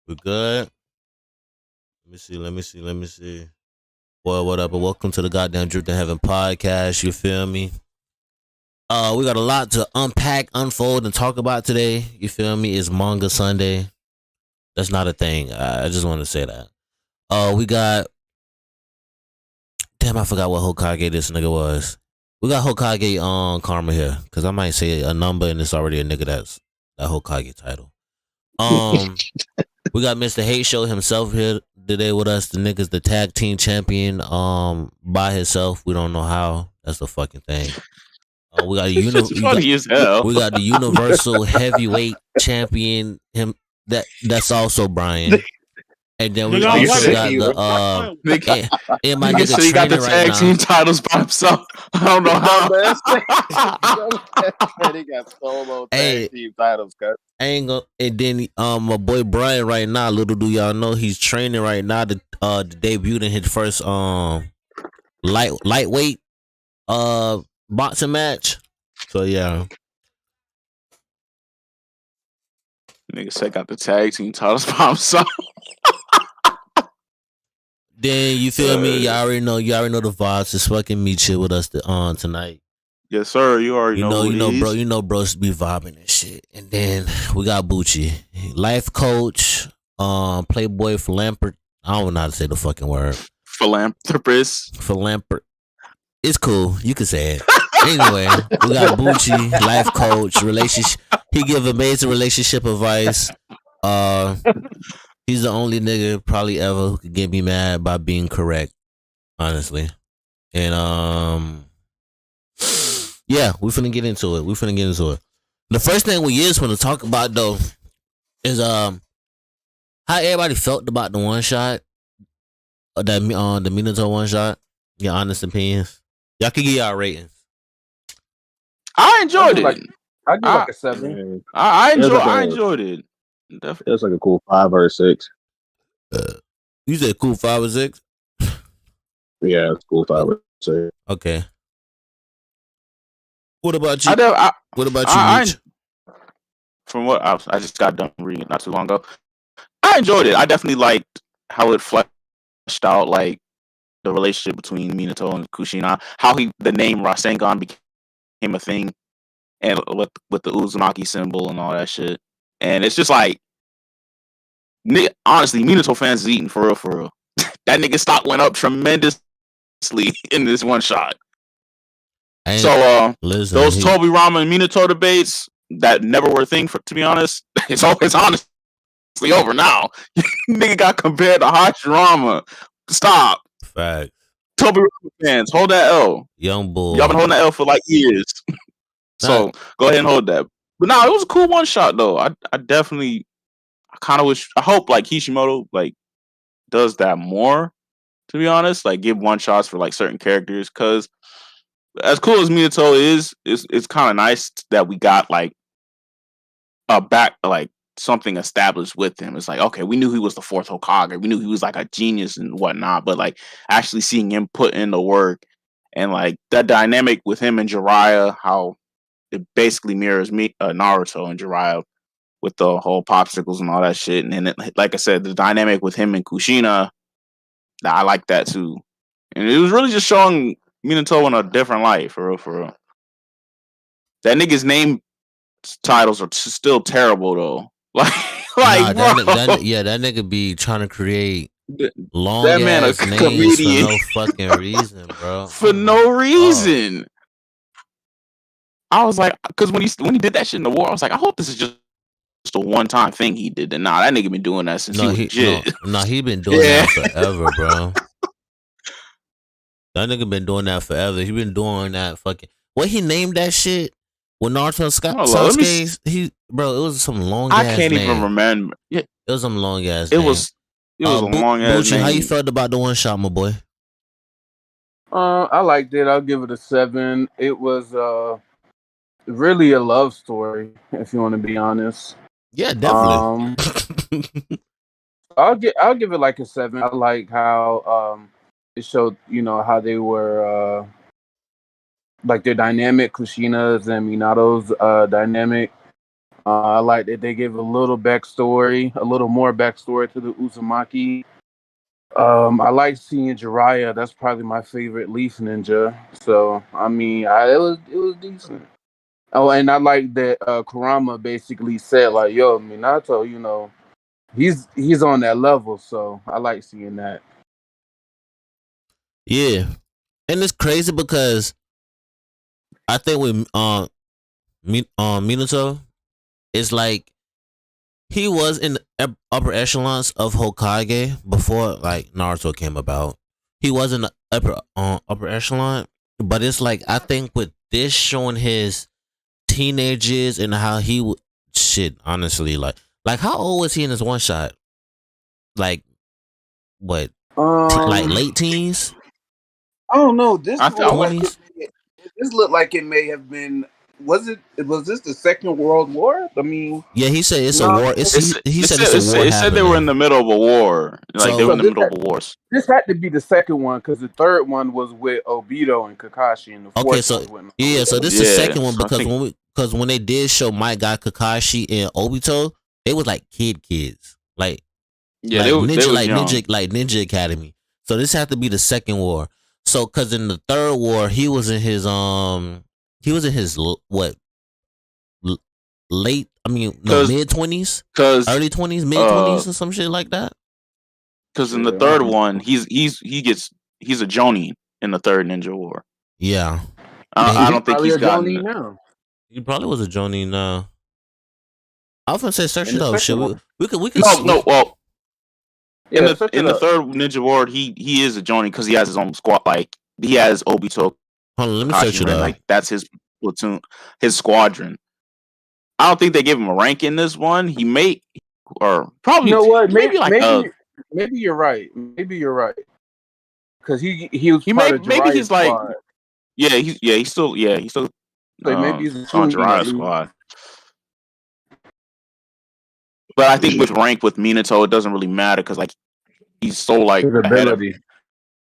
We good? Let me see. Boy, what up? And welcome to the goddamn Drift in Heaven podcast. You feel me? We got a lot to unpack, unfold, and talk about today. You feel me? It's Manga Sunday. That's not a thing. I just want to say that. We got. Damn, I forgot what Hokage this nigga was. We got Hokage on Karma here because I might say a number and it's already a nigga that's that Hokage title. We got Mr. Hate Show himself here today with us. The nigga's the tag team champion by himself. We don't know how. That's the fucking thing. We got we got the universal heavyweight champion. That's also Brian. And then we also got the and my nigga he got the tag team now. titles by himself. I don't know how. He got solo tag team titles, cut. And then my boy Brian right now, little do y'all know, he's training right now to debut in his first lightweight boxing match. So yeah. Nigga said got the tag team titles by himself. Then you feel me? You already know the vibes. Just fucking meet you with us tonight. Yes, sir. You already know. Bros be vibing and shit. And then we got Bucci, life coach, playboy philanthropist. I don't know how to say the fucking word. Philanthropist. It's cool. You can say it. Anyway, we got Bucci, life coach, relationship. He give amazing relationship advice. He's the only nigga probably ever who could get me mad by being correct, honestly. And yeah, we finna get into it. The first thing we is finna talk about though is how everybody felt about the one shot, that the Minato one shot. Your honest opinions. Y'all can get y'all ratings. I enjoyed it. I give like a 7. I enjoyed it. Definitely. It was like a cool 5 or 6. You said cool 5 or 6? Yeah, it's cool 5 or 6. Okay. What about you? What about you, Mitch? From what I just got done reading not too long ago, I enjoyed it. I definitely liked how it fleshed out like the relationship between Minato and Kushina, how the name Rasengan became a thing, and with the Uzumaki symbol and all that shit. And it's just like, honestly, Minato fans is eating for real. That nigga stock went up tremendously in this one shot. So those Tobirama and Minato debates that never were a thing, to be honest, it's honestly over now. Nigga got compared to Hashirama. Stop. Facts. Tobirama fans, hold that L. Young bull. Y'all been holding that L for like years. So go ahead and hold that. But no, it was a cool one shot though. I kind of wish. I hope like Kishimoto like does that more. To be honest, like give one shots for like certain characters, because as cool as Minato is, it's kind of nice that we got like a back like something established with him. It's like, okay, we knew he was the 4th Hokage. We knew he was like a genius and whatnot, but like actually seeing him put in the work and like that dynamic with him and Jiraiya, how it basically mirrors Naruto and Jiraiya with the whole popsicles and all that shit. And then, like I said, the dynamic with him and Kushina, I like that too. And it was really just showing Minato in a different light, for real. That nigga's name titles are still terrible though. That nigga be trying to create long that man ass names comedian. For no fucking reason, bro. For no reason. I was like, because when he did that shit in the war, I was like, I hope this is just a one-time thing he did. And that nigga been doing that since he was legit. He been doing that forever, bro. That nigga been doing that forever. He been doing that fucking. What he named that shit? When Naruto Sasuke, it was some long ass name. I can't even remember. Yeah. It was some long ass name. It was a long ass name. How you felt about the one shot, my boy? I liked it. I'll give it a 7. It was really a love story, if you want to be honest. Yeah, definitely. I'll give it like a 7. I like how it showed, how they were like their dynamic, Kushina's and Minato's dynamic. I like that they gave a little more backstory to the Uzumaki. I like seeing Jiraiya. That's probably my favorite Leaf Ninja. So I mean, it was decent. Oh, and I like that Kurama basically said like, "Yo, Minato, he's on that level." So I like seeing that. Yeah, and it's crazy because I think with Minato, it's like he was in the upper echelons of Hokage before like Naruto came about. He was in the upper echelon, but it's like I think with this showing his teenagers and how he would honestly like how old was he in his one shot? Like what? Like late teens? I don't know. This looked like it may have been. Was this the Second World War? I mean, yeah, he said it's a war. He said it's a war. It said they were in the middle of a war. Like they were in the middle of a war. This had to be the second one because the third one was with Obito and Kakashi, and the fourth so this is the second one because when they did show my guy Kakashi and Obito, they was like kids, like they were Ninja Academy. So this had to be the second war. So because in the third war he was in his what late mid 20s, early 20s, mid 20s or some shit like that. Because in the third one he's a Jonin in the third Ninja War. Yeah, I don't think he's gotten now. He probably was a Jonin now. I was gonna say search it up. Shit, we could. No. Well, in the third Ninja War, he is a Jonin because he has his own squad. Like he has Obito. Hold on, let me search it up. Like that's his platoon, his squadron. I don't think they gave him a rank in this one. He may, or probably. You know what? Maybe you're right. Maybe you're right. Because he was part of maybe he's squad. Like he's still So maybe he's on Jiraiya's squad. But I think with rank with Minato, it doesn't really matter because like he's so like his ability.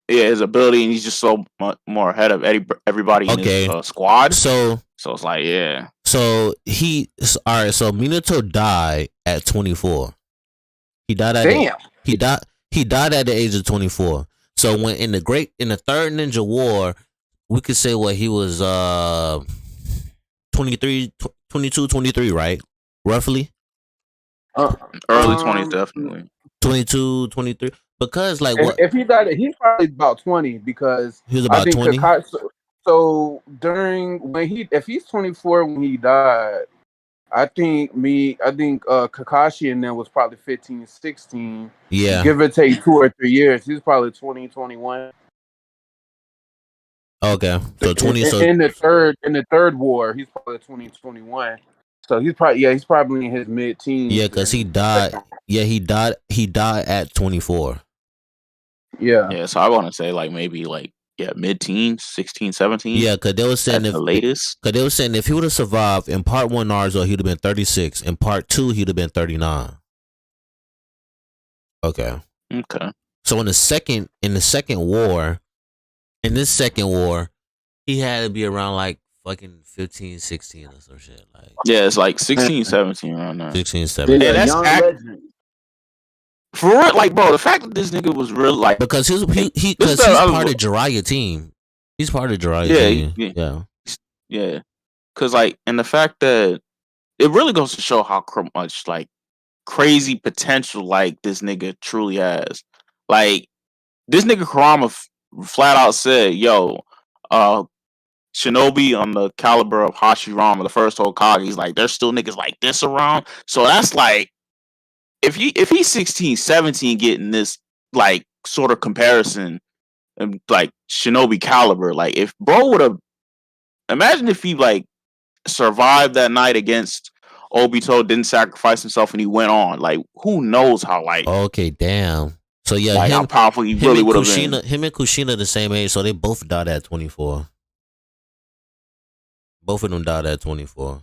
His ability, and he's just so much more ahead of everybody in his squad. So it's like So all right. So Minato died at 24. He died at he died at the age of 24. So when in the third Ninja War, we could say what he was 23, 22, 23, right? Roughly. Early 20s, definitely. 22, 23. Because like if he died, he's probably about 20 because he was about 20. So if he's 24 when he died, I think Kakashi and them was probably 15, 16. Yeah. Give or take 2 or 3 years. He's probably 20, 21. Okay. So 20 in the third war, he's probably 20, 21. So he's probably in his mid-teens. Yeah, because he died. Yeah, he died at 24. Yeah. Yeah, so I want to say like maybe like mid-teens, 16, 17. Yeah, because they were saying the latest. Because they were saying if he would have survived in part 1 Naruto, he'd have been 36. In part 2, he'd have been 39. Okay. So in this second war, he had to be around like fucking 15, 16 or some shit. Like it's like 16, 17 around there. 16, 17. Yeah, that's for real, like bro, the fact that this nigga was real like because he's part of Jiraiya team. He's part of Jiraiya team. Yeah. Cause like, and the fact that it really goes to show how much like crazy potential like this nigga truly has. Like this nigga Kurama flat out said, "Yo, Shinobi on the caliber of Hashirama, the first Hokage, he's like, there's still niggas like this around." So that's like, if he's 16, 17 getting this like sort of comparison and like Shinobi caliber, like if bro would have, imagine if he like survived that night against Obito, didn't sacrifice himself, and he went on. Like who knows how like damn. So yeah, like how powerful he really would have been. Him and Kushina the same age, so they both died at 24. Both of them died at 24.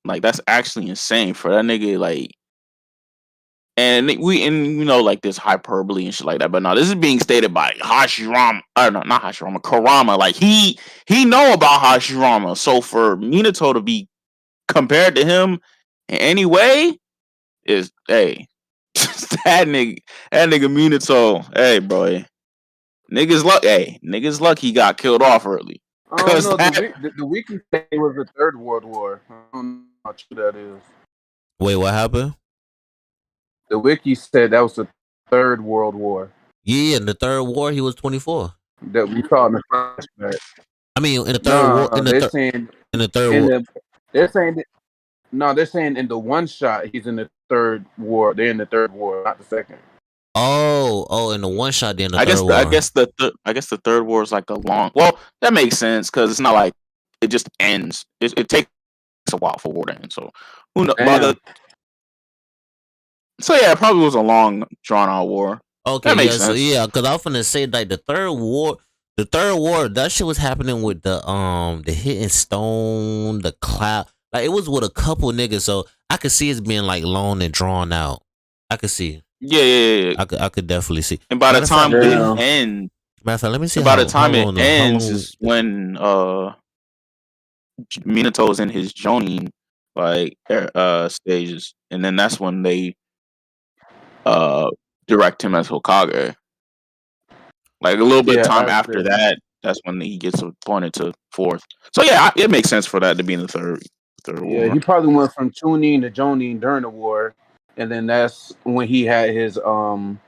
Like that's actually insane for that nigga. Like, and like this hyperbole and shit like that. But no, this is being stated by Hashirama. No, not Hashirama. Kurama. Like he know about Hashirama. So for Minato to be compared to him in any way is that nigga Minato. Hey, bro. Niggas lucky he got killed off early. I don't know. The wiki said it was the Third World War. I don't know how true that is. Wait, what happened? The wiki said that was the Third World War. Yeah, in the Third War, he was 24. That we saw in the flashback. I mean, in the Third War, in the Third War, they're saying that. No, they're saying in the one shot he's in the Third War. They're in the Third War, not the second. Oh, in the one shot, then the Third War. I guess the Third War is like a long. Well, that makes sense because it's not like it just ends. It takes a while for war to end. So who knows? So yeah, it probably was a long, drawn out war. Okay, that makes sense. So, yeah, because I was gonna say like the Third War, that shit was happening with the hitting stone, the cloud. Like it was with a couple niggas, so I could see it being like long and drawn out. I could see. Yeah. I could definitely see. And by the time it ends, matter of fact, let me see. By the time it ends is when Minato's in his Jonin stages, and then that's when they direct him as Hokage. Like a little bit of time after that, that's when he gets appointed to fourth. So yeah, it makes sense for that to be in the third war. Yeah, he probably went from Chunin to Jonin during the war, and then that's when he had his own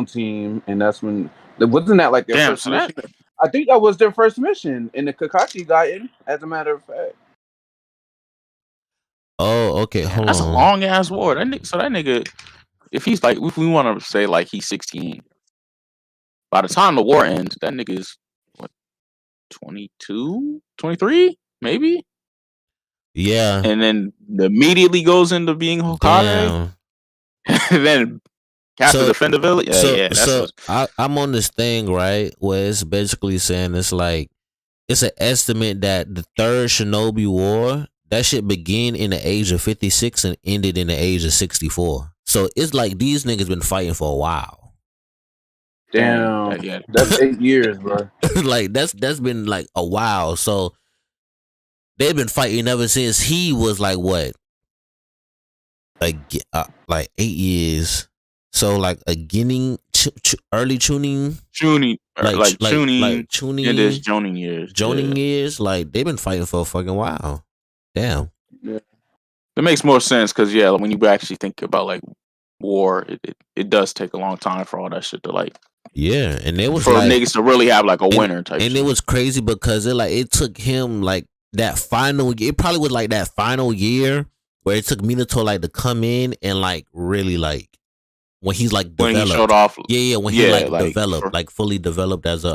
team, and that's when wasn't that like their first mission? I think that was their first mission, and the Kakashi got in. As a matter of fact. Oh, okay. Hold that's on. A long ass war. That nigga, if he's like, if we want to say like he's 16, by the time the war ends, that nigga's what, 22, 23, maybe. Yeah, and then immediately goes into being Hokage, and then has to defend the village. I'm on this thing right where it's basically saying it's like it's an estimate that the third Shinobi War that shit began in the age of 56 and ended in the age of 64. So it's like these niggas been fighting for a while. Damn, that's 8 years, bro. Like that's been like a while. So they've been fighting ever since he was like what, like 8 years. So like a beginning, early Chunin, like Chunin, and there's Jonin years. Jonin years, like they've been fighting for a fucking while. Damn. Yeah, it makes more sense because when you actually think about like war, it does take a long time for all that shit to like. Yeah, and it was for niggas to really have like a winner type. And shit. It was crazy because it took him like that final. It probably was like that final year where it took Minato like to come in and like really like when he's like developed. When he showed off. Yeah, when he like developed, like fully developed as a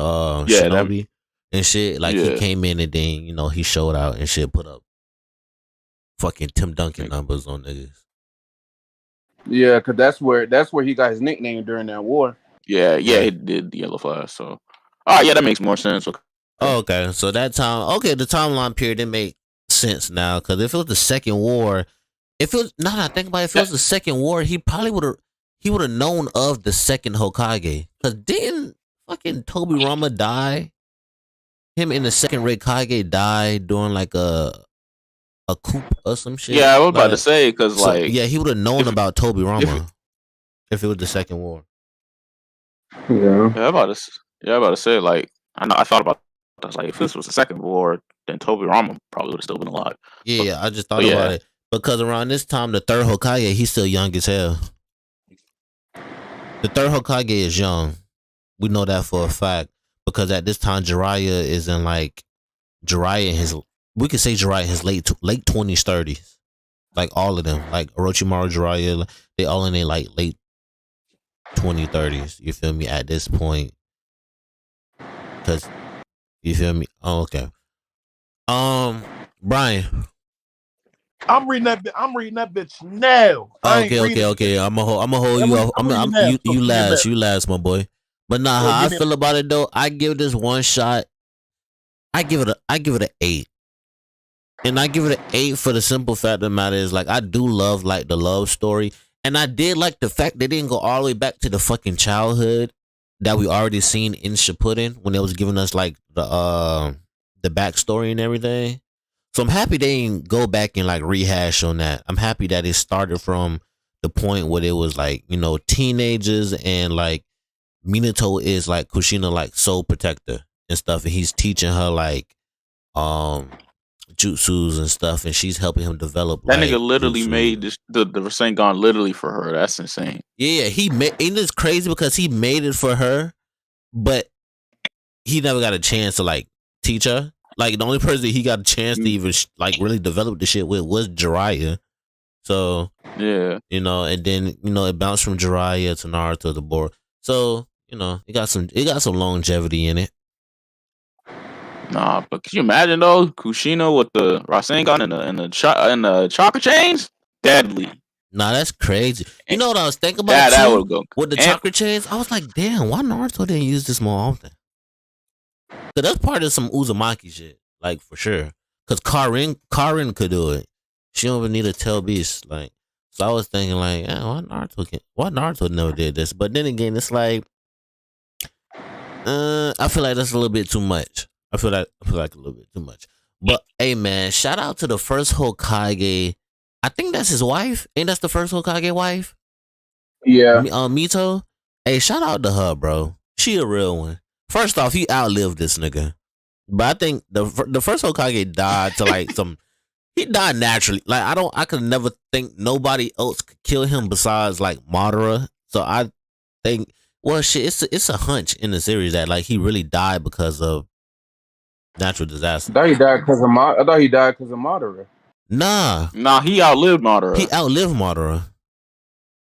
shinobi and shit. Like he came in and then he showed out and shit, put up fucking Tim Duncan numbers on niggas. Yeah, because that's where he got his nickname during that war. Yeah, he did the Yellow Flash. So, that makes more sense. Okay, so that time, the timeline period didn't make sense now because if it was the second war, if it was I think about it, if it was the second war, he probably would have known of the second Hokage because didn't fucking Tobirama die? Him in the second Raikage died during like a coup or some shit. Yeah, I was about to say because he would have known about Tobirama if it was the second war. Yeah, I'm about to say like I thought about that. Like if this was the second war, then Tobirama probably would have still been alive. Yeah, I just thought about it because around this time, the third Hokage he's still young as hell. The third Hokage is young. We know that for a fact because at this time Jiraiya is in like we could say Jiraiya in his late 20s, 30s, like all of them, like Orochimaru, Jiraiya, they all in their like late 20s, 30s. You feel me? At this point, because you feel me? Oh, okay. Brian. I'm reading that bitch now. Okay. I'm gonna hold you up. You last, my boy. But how I feel about it though, I give this one shot. I give it an 8. And I give it an 8 for the simple fact of the matter is like I do love like the love story. And I did like the fact they didn't go all the way back to the fucking childhood that we already seen in Shippuden when they was giving us like the backstory and everything. So I'm happy they didn't go back and like rehash on that. I'm happy that it started from the point where it was like, teenagers and like Minato is like Kushina like soul protector and stuff, and he's teaching her like jutsus and stuff, and she's helping him develop. That nigga literally made this, the Rasengan literally for her. That's insane. Yeah, he made, and it's crazy because he made it for her, but he never got a chance to like teach her. Like the only person he got a chance to even like really develop the shit with was Jiraiya. So yeah, and then it bounced from Jiraiya to Naruto to Boruto. So it got some longevity in it. Nah, but could you imagine though, Kushina with the Rasengan and the chakra chains? Deadly. Nah, that's crazy. You know what I was thinking about? That would go with the chakra chains. I was like, damn, why Naruto didn't use this more often? Cause that's part of some Uzumaki shit, like for sure. Cause Karin could do it. She don't even need a tail beast. Like, so I was thinking like, why Naruto never did this? But then again, it's like, I feel like that's a little bit too much. I feel like a little bit too much. But hey, man, shout out to the first Hokage. I think that's his wife. Ain't that's the first Hokage wife? Yeah. Mito. Hey, shout out to her, bro. She a real one. First off, he outlived this nigga. But I think the first Hokage died to like some. He died naturally. Like I could never think nobody else could kill him besides like Madara. So I think, well, shit, it's a hunch in the series that like he really died because of natural disaster. I thought he died because of Madara. Nah, he outlived Madara. He outlived Madara.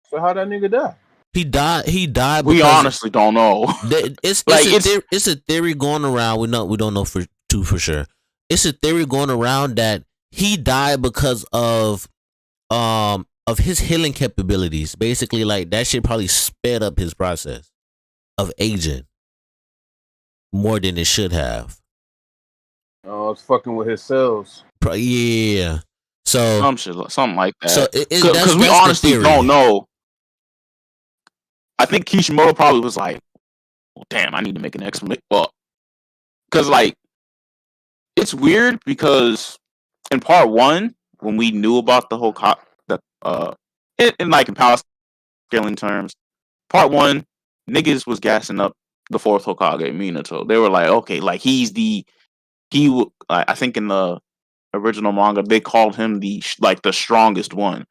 So how that nigga die? He died. We honestly don't know. It's a theory going around. We don't know for sure. It's a theory going around that he died because of his healing capabilities. Basically, like that shit probably sped up his process of aging more than it should have. Oh, it's fucking with his cells. Yeah. So something like that. So because we honestly don't know. I think Kishimoto probably was like, well, damn, I need to make an explanation. Well, because like it's weird because in part 1, when we knew about the whole in power scaling terms, part 1, niggas was gassing up the 4th Hokage, Minato. They were like, okay, like I think in the original manga they called him the strongest one.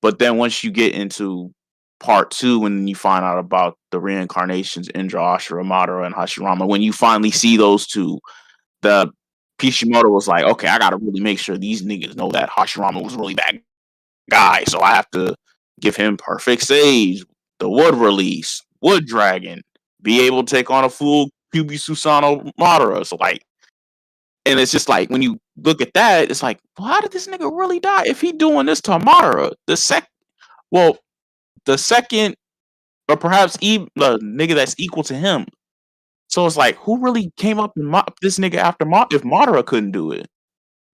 But then once you get into part 2, when you find out about the reincarnations, Indra, Ashura, Madara, and Hashirama, when you finally see those two, the Kishimoto was like, okay, I gotta really make sure these niggas know that Hashirama was really that guy, so I have to give him Perfect Sage, the Wood Release, Wood Dragon, be able to take on a full Kyuubi Susanoo Madara. So like, and it's just like when you look at that, it's like, well, how did this nigga really die if he doing this to Madara? The second, or perhaps even the nigga that's equal to him. So it's like, who really came up and mopped this nigga after if Madara couldn't do it?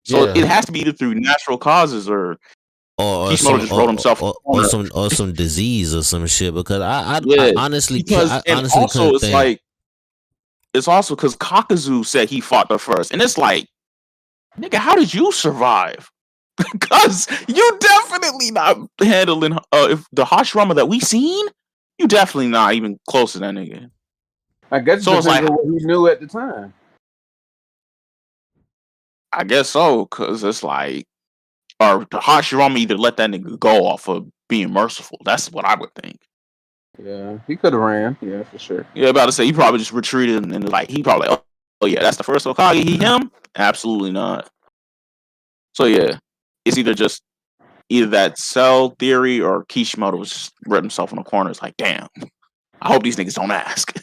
So it has to be either through natural causes or Kishimoto just wrote himself or some disease or some shit. Because I honestly couldn't think. It's also because Kakuzu said he fought the first, and it's like, nigga, how did you survive? Because you definitely not handling if the Hashirama that we seen. You definitely not even close to that nigga. I guess so. It's like what he knew at the time. I guess so, because it's like, or the Hashirama either let that nigga go off of being merciful. That's what I would think. Yeah, he could have ran. Yeah, for sure. Yeah, about to say he probably just retreated and like he probably, oh yeah, that's the first Hokage. He him? Absolutely not. So yeah, it's either that cell theory or Kishimoto was just read himself in the corner. It's like, damn, I hope these niggas don't ask.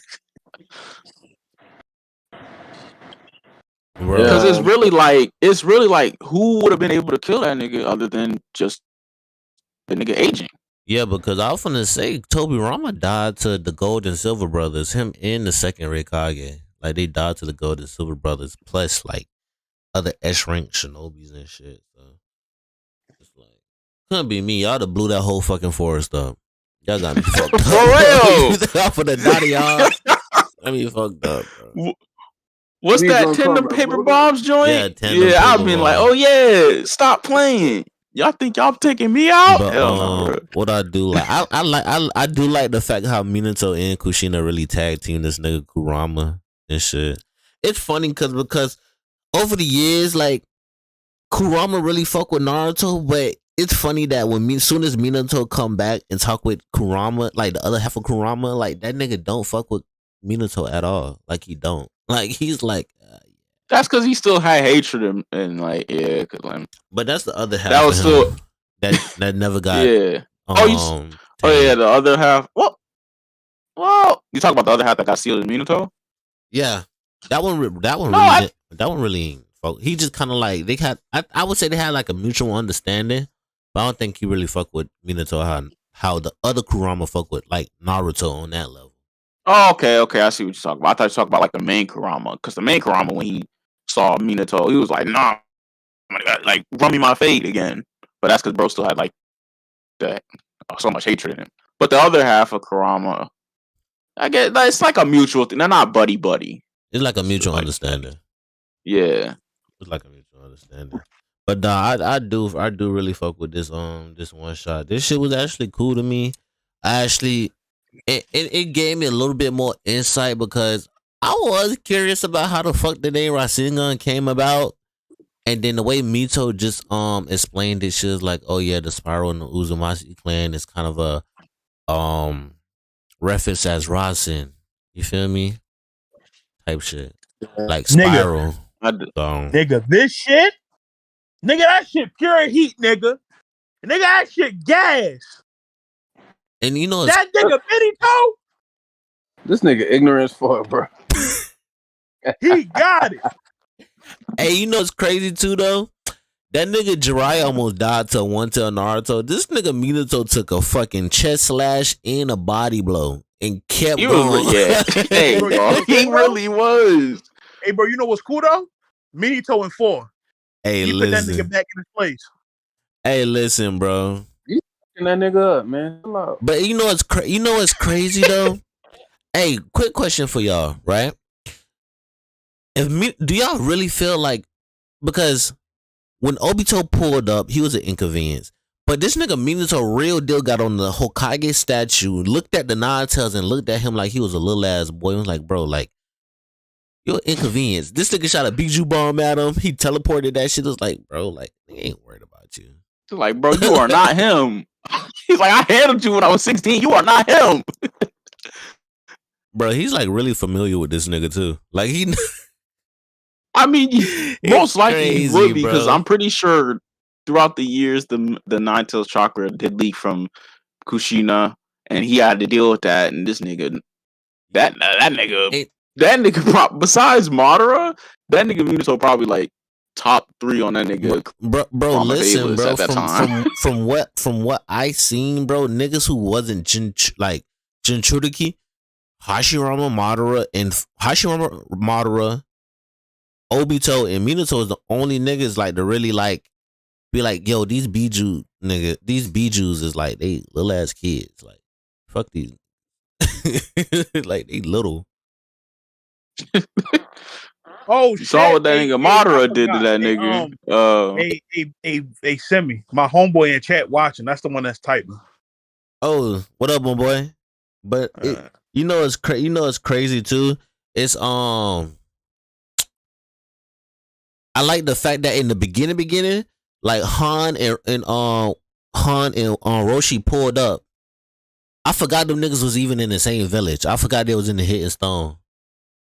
Because it's really like who would have been able to kill that nigga other than just the nigga aging. Yeah, because I was gonna say Tobirama died to the Gold and Silver brothers, him and the second Hokage. Like they died to the Gold and Silver brothers, plus like other S-rank shinobis and shit. So it's like, couldn't be me. Y'all done blew that whole fucking forest up. Y'all got me fucked up. For real. For the naughty y'all. I mean, fucked up, bro. What's that? Tandem paper bombs joint? Yeah, I've been like, oh yeah, stop playing. Y'all think y'all taking me out? But hell no, bro. What I do like, I do like the fact how Minato and Kushina really tag team this nigga Kurama and shit. It's funny because over the years, like Kurama really fuck with Naruto, but it's funny that soon as Minato come back and talk with Kurama, like the other half of Kurama, like that nigga don't fuck with Minato at all. Like he don't. Like he's like. That's because he still had hatred and like cause like. But that's the other half. That was still that never got. Yeah. The other half. Well, you talk about the other half that got sealed in Minato. Yeah, that one really. He just kind of like they had. I would say they had like a mutual understanding, but I don't think he really fucked with Minato how the other Kurama fuck with like Naruto on that level. Oh, okay. I see what you're talking about. I thought you were talking about like the main Kurama, because the main Kurama when he saw Minato, he was like, "Nah, like run me my fate again." But that's because bro still had like that so much hatred in him. But the other half of Kurama, I get it's like a mutual thing. They're not buddy. It's like a mutual understanding. Yeah, it's like a mutual understanding. But I do really fuck with this one shot. This shit was actually cool to me. It gave me a little bit more insight because I was curious about how the fuck the name Rasengan came about, and then the way Mito just explained it, she was like, "Oh yeah, the Spiral and the Uzumaki clan is kind of a reference as Rasen." You feel me? Type shit like Spiral. Nigga, this shit, nigga, that shit pure heat, nigga, that shit gas. And you know that nigga Benito. This nigga ignorant as fuck, bro. He got it. Hey, you know it's crazy too though? That nigga Jiraiya almost died to one-tail Naruto. This nigga Minato took a fucking chest slash and a body blow and kept going. Hey, bro, he really was. Hey, bro, you know what's cool though? Minato in 4. Hey, he put that nigga back in his place. Hey, listen, bro. You fucking that nigga up, man. But you know it's crazy though. Hey, quick question for y'all, right? Do y'all really feel like, because when Obito pulled up, he was an inconvenience. But this nigga Minato real deal got on the Hokage statue, looked at the Nine Tails and looked at him like he was a little ass boy. He was like, bro, like, you're an inconvenience. This nigga shot a Bijou bomb at him. He teleported that shit. It was like, bro, like, he ain't worried about you. Like, bro, you are not him. He's like, I handled you when I was 16. You are not him. Bro, he's like really familiar with this nigga too. Like I mean, most likely he would be, because I'm pretty sure throughout the years the Nine Tails chakra did leak from Kushina, and he had to deal with that. And this nigga, that nigga, besides Madara, that nigga Minato probably like top 3 on that nigga. Bro, listen, bro. From what I seen, bro, niggas who wasn't Jinchuriki, Hashirama Madara, Obito, and Minato is the only niggas like to really like be like, yo, these Bijus is like they little ass kids. Like, fuck these. Like they little. Oh, you saw what that nigga Madara did to that nigga. Hey, send me my homeboy in chat watching. That's the one that's typing. Oh, what up, my boy? But it's crazy too. It's I like the fact that in the beginning, like Han and Roshi pulled up. I forgot them niggas was even in the same village. I forgot they was in the Hidden Stone.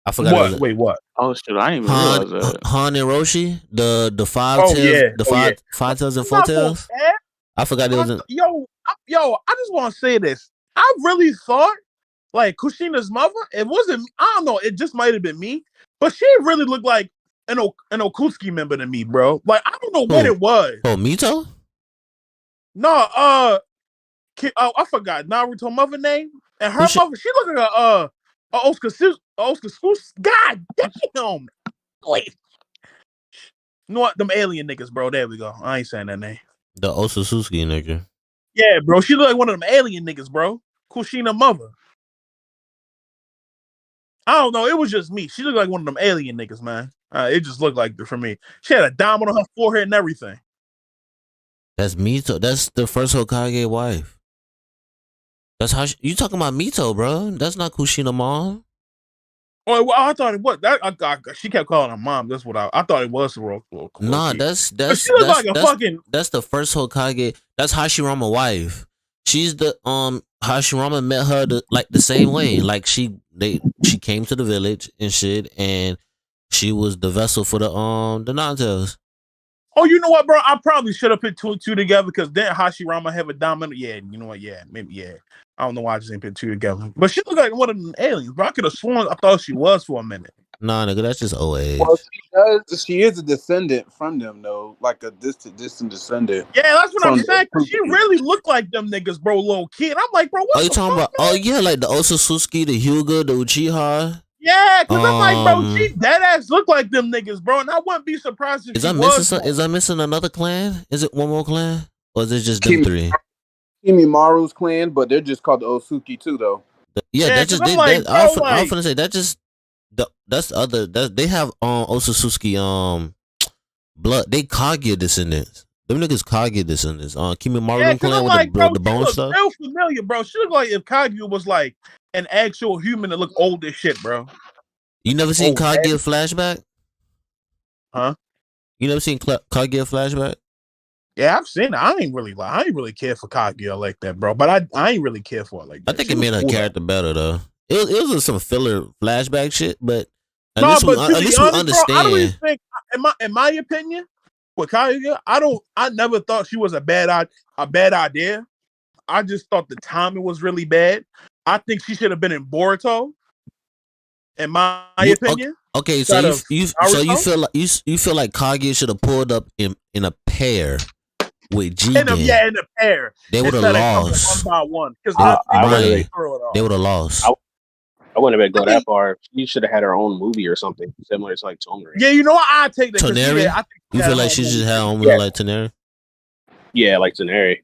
I forgot. What? Wait, what? Oh shit! I didn't even realize that. Han and Roshi, the five tails, five tails and 4 tails. I forgot they was in. Yo, I just want to say this. I really thought like Kushina's mother. It wasn't. I don't know. It just might have been me, but she really looked like an Okutsuki member to me, bro. Like I don't know what it was. Oh, Mito? No, I forgot Naruto mother name, and her mother. She looked like a Oscar. God damn! Wait, you know what? Them alien niggas, bro. There we go. I ain't saying that name. The Otsutsuki nigga. Yeah, bro. She looked like one of them alien niggas, bro. Kushina mother. I don't know. It was just me. She looked like one of them alien niggas, man. It just looked like for me. She had a diamond on her forehead and everything. That's Mito. That's the first Hokage wife. That's how you talking about Mito, bro. That's not Kushina mom. Oh, well, I thought it was. She kept calling her mom. That's what I thought it was. Nah, that's she looked like a fucking. That's the first Hokage. That's Hashirama wife. She's the Hashirama met her the same way. Like she came to the village and shit, and she was the vessel for the Nanatels. Oh, you know what, bro? I probably should have put two and two together because then Hashirama have a dominant. Yeah, you know what? Yeah, maybe. Yeah, I don't know why I just didn't put two together. But she looked like one of them aliens, bro. I could have sworn I thought she was for a minute. Nah, nigga, that's just old age. Well, she does. She is a descendant from them, though, like a distant descendant. Yeah, that's what I'm saying. She really looked like them niggas, bro. Little kid. I'm like, bro, what? You talking about? Man? Oh yeah, like the Otsutsuki, the Hyuga, the Uchiha. Yeah, because I'm like, bro, she dead ass look like them niggas, bro, and I wouldn't be surprised if is I missing another clan? Is it one more clan, or is it just them three? Kimimaru's clan, but they're just called the Osuki too, though. That's just. I was gonna say that just. That's other. They have Otsutsuki blood. They Kaguya descendants. Them niggas Kaguya descendants. Kimimaru clan with the bone stuff. Real familiar, bro. She looked like if Kaguya was like an actual human that looked old as shit, bro. You never seen Kaguya flashback? Huh? You never seen Kaguya flashback? Yeah, I've seen it. I ain't really care for Kaguya like that, bro. But I ain't really care for it like that. I think it made her character better though. It was some filler flashback shit, but at least we understand. Bro, I don't even think, in my opinion, with Kaguya, I never thought she was a bad idea. I just thought the timing was really bad. I think she should have been in Boruto. In my opinion. Okay, so you feel like Kaguya should have pulled up in a pair with Jigen. In a pair. They would have lost. One by one. Because they would have lost. I wouldn't have go that far. She should have had her own movie or something similar to like Toneri. Yeah, you know what? I take that. Toneri? You feel like she just had her own movie like Toneri? Yeah, like Toneri.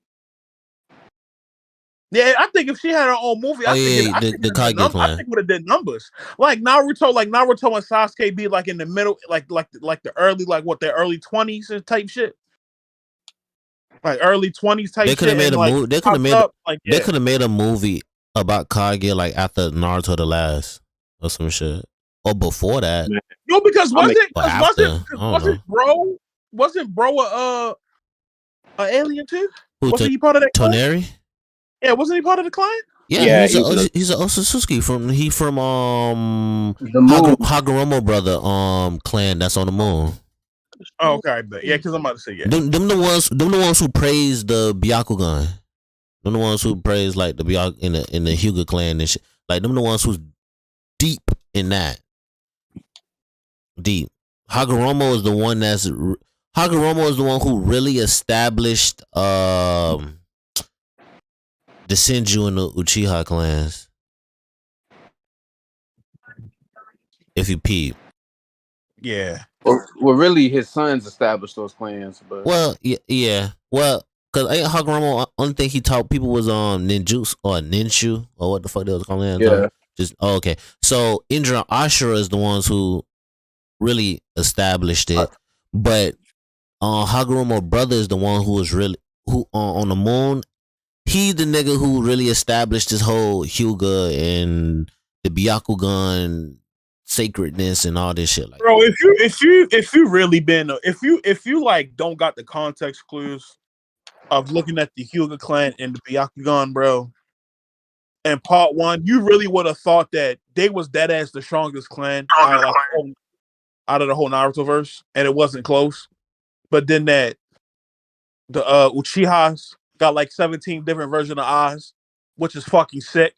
Yeah, I think if she had her own movie, I think it would have done numbers. Like Naruto and Sasuke be like in the middle, like the early, like what, their early 20s type shit. Like early 20s type shit. They could have made a movie. They could have made a movie about Kaguya like after Naruto the Last or some shit. Or before that. No, because wasn't bro a alien too? Wasn't he part of that Toneri? Yeah, wasn't he part of the clan? Yeah, he's an Otsutsuki from Hagoromo brother clan that's on the moon. Oh, okay, but yeah, because I'm about to say Them the ones who praise the Byakugan. Them the ones who praise like the Byakugan in the Hyuga clan and shit. Like them the ones who's deep in that. Deep. Hagoromo is the one who really established the Senju and the Uchiha clans. If you peep. Yeah. Well, really, his sons established those clans. But yeah. Well, because Hagoromo, only thing he taught people was Ninshu or what the fuck they was calling it. Yeah. Okay. So Indra and Ashura is the ones who really established it, but Hagoromo brother is the one who was really on the moon. He the nigga who really established this whole Hyuga and the Byakugan sacredness and all this shit. Like, bro, if you really been if you like don't got the context clues of looking at the Hyuga clan and the Byakugan, bro, in part one, you really would have thought that they was dead ass the strongest clan out of the whole Naruto verse, and it wasn't close. But then the Uchihas got like 17 different versions of eyes, which is fucking sick.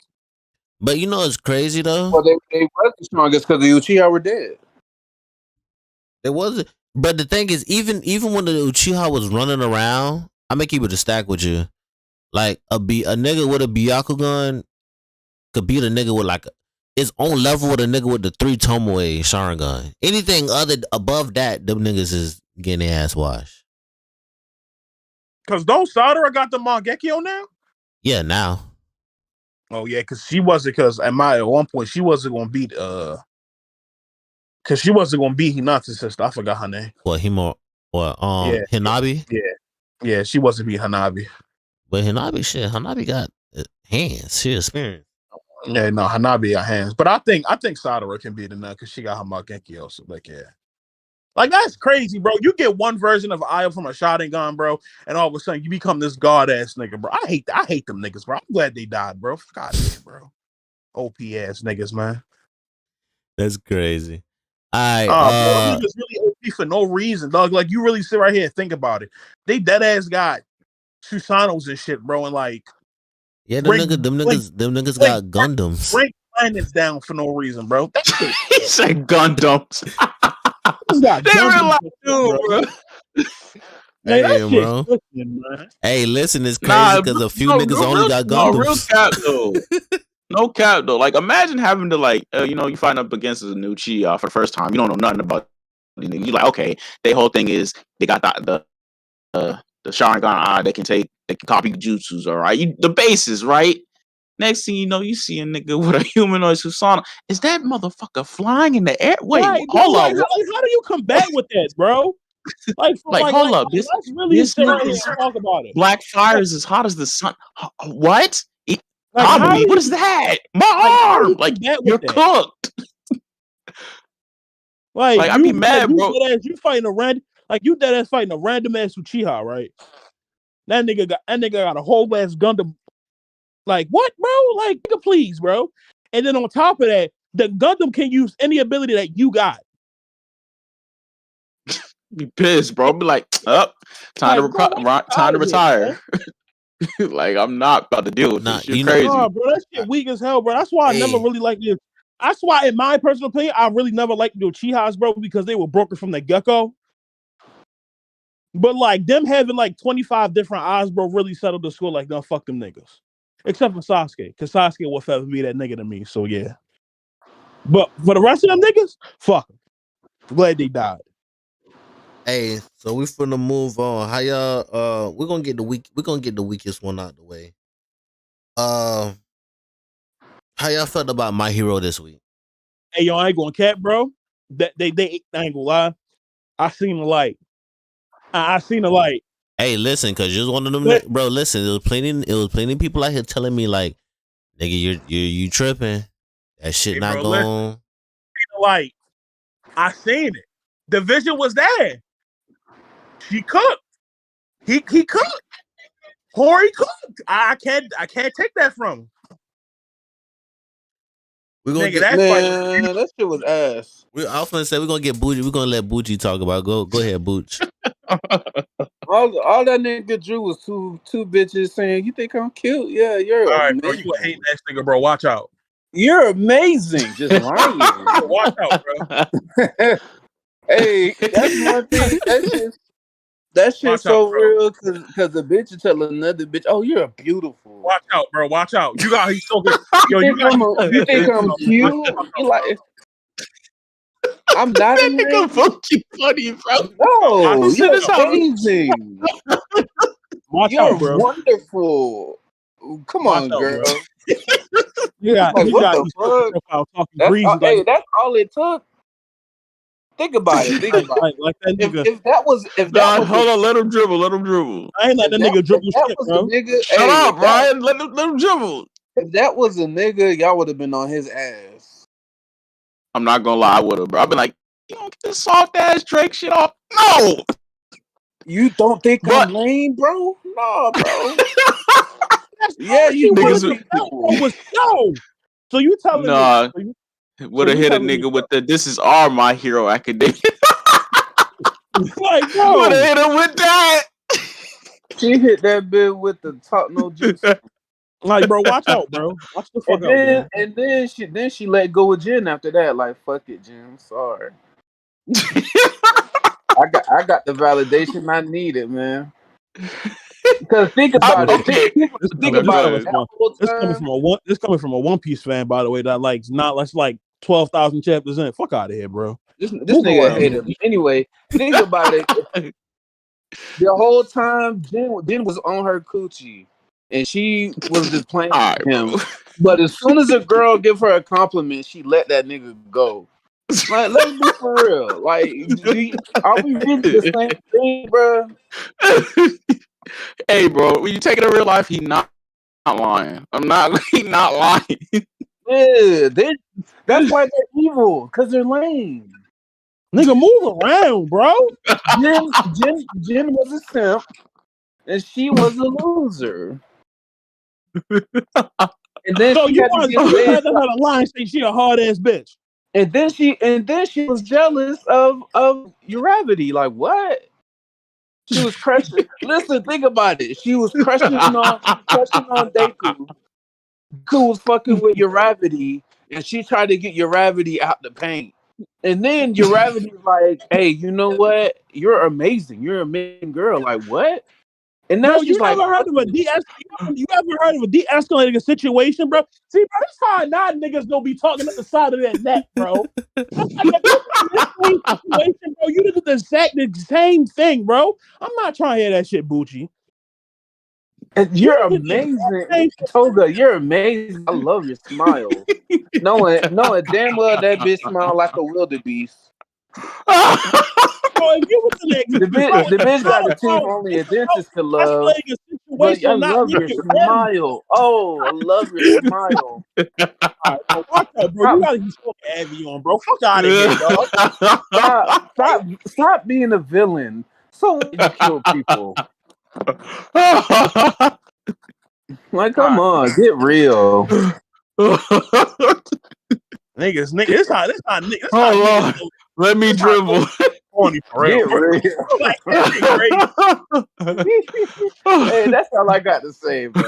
But you know it's crazy though. Well, they was the strongest because the Uchiha were dead. It wasn't. But the thing is, even when the Uchiha was running around, I may keep it a stack with you. Like a nigga with a Byakugan could beat a nigga with like its own level with a nigga with the 3 Tomoe Sharingan. Anything above that, them niggas is getting their ass washed. Cause don't Sadara got the Mangekyo now? Yeah, now. Oh yeah, because she wasn't. Because at one point she wasn't gonna beat because she wasn't gonna beat Hinata's sister. I forgot her name. What Hinabi? Yeah. She wasn't beat Hanabi. But Hanabi got hands. She experienced. Yeah, no, Hanabi got hands. But I think Sadara can beat her now because she got her Magenki also. Like, yeah. Like, that's crazy, bro. You get one version of Io from a Sharingan, bro, and all of a sudden you become this god ass nigga, bro. I hate them niggas, bro. I'm glad they died, bro. Fuck out of here, bro. OP ass niggas, man. That's crazy. Bro, niggas really OP for no reason, dog. Like, you really sit right here and think about it. They dead ass got Susanos and shit, bro, and like, yeah, them niggas got Gundams. Break planets down for no reason, bro. He said Gundams. They realize, bro. Hey, bro. Man. Hey, listen, it's crazy because a few niggas only got Gundams. No, real cap though. No cap though. Like, imagine having to you fight up against a new Chi for the first time. You don't know nothing about it. You like, okay, their whole thing is they got the Sharingan eye. They can copy jutsus. All right, the bases, right? Next thing you know, you see a nigga with a humanoid Susanoo. Is that motherfucker flying in the air? Wait, hold up. How do you combat with that, bro? Hold up. This really talk about it. Black fire is as hot as the sun. What? What is that? My arm. Like, you're cooked. I'd be mad, bro. You fighting you dead ass fighting a random ass Uchiha, right? That nigga got a whole ass Gundam. Like, what, bro? Like, nigga, please, bro. And then on top of that, the Gundam can use any ability that you got. Be pissed, bro. Be like, time to retire. Like, I'm not about to deal with this. You're crazy. Bro, that shit weak as hell, bro. That's why I never really liked it. That's why, in my personal opinion, I really never liked the Uchihas, bro, because they were broken from the Gecko. But, like, them having, 25 different eyes, bro, really settled the score. Like, no, fuck them niggas. Except for Sasuke, because Sasuke will forever be that nigga to me, so yeah. But for the rest of them niggas, fuck them. I'm glad they died. Hey, so we finna move on. How y'all? We're gonna get the weakest one out the way. How y'all felt about My Hero this week? Hey, yo, I ain't gonna cap, bro. I ain't gonna lie. I seen the light. Hey, listen, cause just one of them, bro. Listen, it was plenty people out here telling me like, nigga, you tripping? That shit not going. Like, I seen it. The vision was there. She cooked. He cooked. Hori cooked. I can't take that from him. That shit was ass. I was gonna say we're gonna get Bougie. We're gonna let Bougie talk about. Go ahead, Booch. all that nigga drew was two bitches saying, "You think I'm cute? Yeah, you're all right, bro. You hate that nigga, bro. Watch out. You're amazing. Just lying. Watch out, bro. Hey, that's one thing. That shit's so real because the bitch is telling another bitch, "Oh, you're beautiful." Watch out, bro. Watch out. You got he's so good. Yo, you think I'm cute? You like? I'm not. That nigga fucking funny, bro. No, you're amazing. You're wonderful. Come on, girl. Yeah, like, what the fuck? That's all it took. Think about it. Like that nigga. If that was, hold on, let him dribble. I ain't let that nigga dribble shit, bro. Shut up, Ryan. Let him dribble. If that was a nigga, y'all would have been on his ass. I'm not gonna lie, I would have, bro. I've been like, you don't get this soft ass Drake shit off. No. You don't think I'm lame, bro? No, bro. Yeah, you niggas was so. So you telling me? Would have hit a nigga with the "This is our My Hero Academia." Like, no. Would have hit him with that. She hit that bit with the talk no juice. Like, bro, watch out, bro. Watch the fuck out. And then she let go of Jen after that. Like, fuck it, Jen. Sorry. I got the validation I needed, man. Because think about it. Think about it. This coming from a One Piece fan, by the way. That's like 12,000 chapters in. Fuck out of here, bro. This nigga hated me. Anyway, think about it. The whole time Jen was on her coochie, and she was just playing with him. But as soon as a girl give her a compliment, she let that nigga go. Like, let's be for real. Like, are we really the same thing, bro? Hey, bro, when you take it in real life, he not lying. He not lying. Yeah, that's why they're evil, because they're lame. Nigga, move around, bro. Jen was a simp, and she was a loser. And then So she you had to want get to laid. have a line say she a hard ass bitch. And then she was jealous of Uravity. Like, what? She was crushing. Listen, think about it. She was crushing on Deku. Deku was fucking with Uravity, and she tried to get Uravity out the paint. And then Uravity's like, "Hey, you know what? You're amazing. You're an amazing girl." Like, what? And now Bro, she's you like, ever heard of a you ever heard of a de-escalating a situation, bro? See, bro, that's how not niggas don't be talking at the side of that neck, bro. I'm like, if you in this same situation, bro, you did the same thing, bro. I'm not trying to hear that shit, Bucci. You're amazing, Toga. You're amazing. I love your smile. Knowing damn well that bitch smile like a wildebeest. Bro, if you was in the bitch got the teeth only a dentist can love. But I love your smile. Oh, I love your smile. All right, bro, watch out, bro. You gotta be smoking Avion, bro. Fuck out of here, dog. Stop being a villain. So you kill people. Like, come on, get real. Niggas, this not niggas. Oh Lord, let me dribble. Corny for real. Like, hey, that's all I got to say, bro.